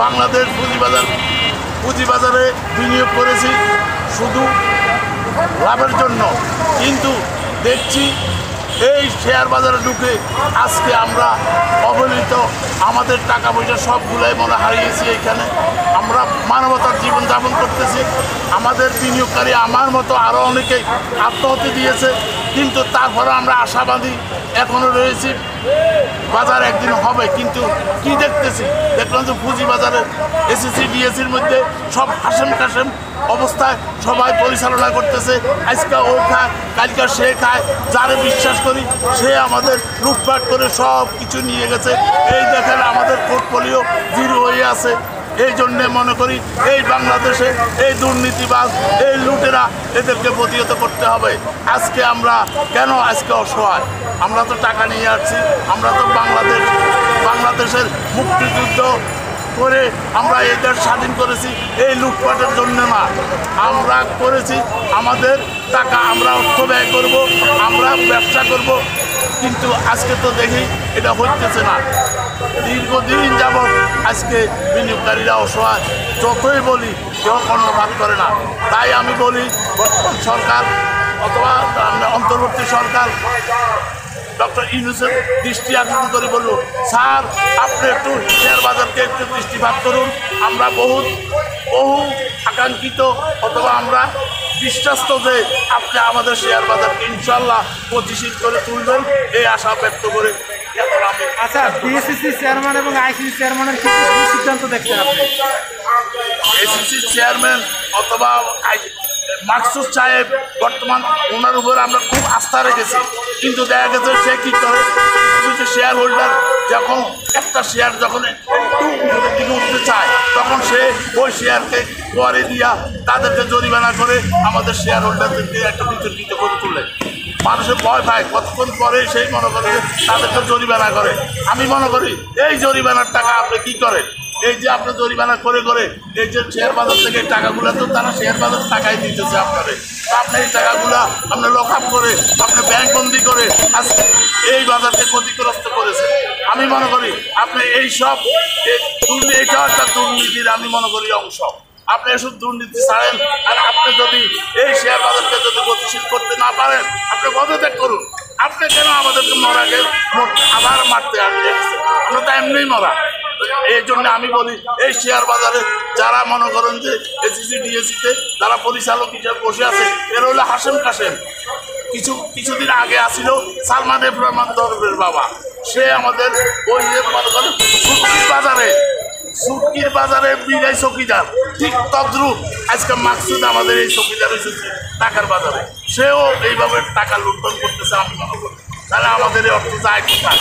বাংলাদেশ পুঁজিবাজারে বিনিয়োগ করেছি শুধু লাভের জন্য, কিন্তু দেখছি এই শেয়ার বাজারে ঢুকে আজকে আমরা অবহেলিত, আমাদের টাকা পয়সা সবগুলাই মনে হারিয়েছি। এইখানে আমরা মানবতার জীবনযাপন করতেছি। আমাদের বিনিয়োগকারী আমার মতো আরও অনেকেই আত্মহত্যা দিয়েছে, কিন্তু তারপরে আমরা আশাবাদী এখনও রয়েছি, বাজার একদিন হবে। কিন্তু কি দেখতেছি, দেখলাম যে পুঁজিবাজারের এসএসসি ডিএসসির মধ্যে সব হাসেম কাসেম অবস্থায় সবাই পরিচালনা করতেছে। আজকে ও খায়, কালকে সে খায়, যারে বিশ্বাস করি সে আমাদের লুটপাট করে সব কিছু নিয়ে গেছে। এই দেখেন আমাদের পোর্টফোলিও জিরো হয়ে আছে। এই জন্যে মনে করি এই বাংলাদেশে এই দুর্নীতিবাজ, এই লুটেরা, এদেরকে প্রতিহত করতে হবে। আজকে আমরা কেন আজকে অসহায়? আমরা তো টাকা নিয়ে আসছি, আমরা তো বাংলাদেশের মুক্তিযুদ্ধ করে আমরা এই দেশ স্বাধীন করেছি এই লুটপাটের জন্য না। আমরা করেছি আমাদের টাকা, আমরা অর্থ ব্যয় করব, আমরা ব্যবসা করব, কিন্তু আজকে তো দেখি এটা হইতেছে না। দীর্ঘদিন যাবৎ আজকে বিনিয়োগকারীরা অসহায়, যতই বলি কেউ কর্ণপাত করে না। তাই আমি বলি বর্তমান সরকার অথবা অন্তর্বর্তী সরকার ডক্টর ইউনূসের দৃষ্টি আকর্ষণ করে বললো, স্যার আপনি একটু শেয়ার বাজারকে একটু দৃষ্টিপাত করুন। আমরা বহু আকাঙ্ক্ষিত অথবা আমরা বিশ্বাস্ত যে আপনি আমাদের শেয়ার বাজারকে ইনশাল্লাহ গতিশীল করে তুলবেন, এই আশা ব্যক্ত করে। আচ্ছা, বিএসসিসি চেয়ারম্যান এবং আইসিসি চেয়ারম্যানের কি সিদ্ধান্ত দেখছেন আপনি? এসিসি চেয়ারম্যান অথবা মাকসুদ সাহেব, বর্তমান ওনার উপর আমরা খুব আস্থা রেখেছি, কিন্তু দেখা গেছে সে কী করে, কিছু শেয়ার হোল্ডার যখন একটা শেয়ার যখন একটু দিকে উঠতে চায় তখন সে ওই শেয়ারকে পরে দিয়া তাদেরকে জরিমানা করে আমাদের শেয়ার হোল্ডারদেরকে একটা বিতর্কিত করে তুলে। মানুষের ভয় পায়, কতক্ষণ পরে সেই মনে করে তাদেরকে জরিমানা করে। আমি মনে করি এই জরিমানার টাকা আপনি কী করেন? এই যে আপনার জরিমানা করে এই যে শেয়ার বাজার থেকে টাকাগুলো তো তারা শেয়ার বাজার টাকাই দিতেছে আপনাদের, তো আপনি এই টাকাগুলো আপনি লক আপ করে আপনি ব্যাংকবন্দি করে আজকে এই বাজারকে ক্ষতিগ্রস্ত করেছে। আমি মনে করি আপনি এই সব এটাও একটা দুর্নীতির আমি মনে করি অংশ। আপনি এসব দুর্নীতি ছাড়েন, আর আপনি যদি এই শেয়ার বাজারকে যদি গতিশীল করতে না পারেন আপনি পদত্যাগ করুন। আপনি কেন আমাদেরকে মরাকে আবার মারতে আসছেন? আমরা তো এমনিই মরা। এই জন্য আমি বলি এই শেয়ার বাজারে যারা মনে করেন যে এসিসি ডিএসসিতে যারা পরিচালক হিসেবে বসে আছে, এর হলো হাসেম কাসেম। কিছুদিন আগে আসছিল সালমান এফ রহমান দরবের বাবা, সে আমাদের ওই যে মনে করেন সুটকির বাজারে বিদায় চকিদার, ঠিক তদ্রুপ আজকে মাকসুদ আমাদের এই চকিদার হয়েছে টাকার বাজারে, সেও এইভাবে টাকা লুণ্ঠন করতেছে। আমি মনে করি তাহলে আমাদের এই অর্থ যায় কোথায়?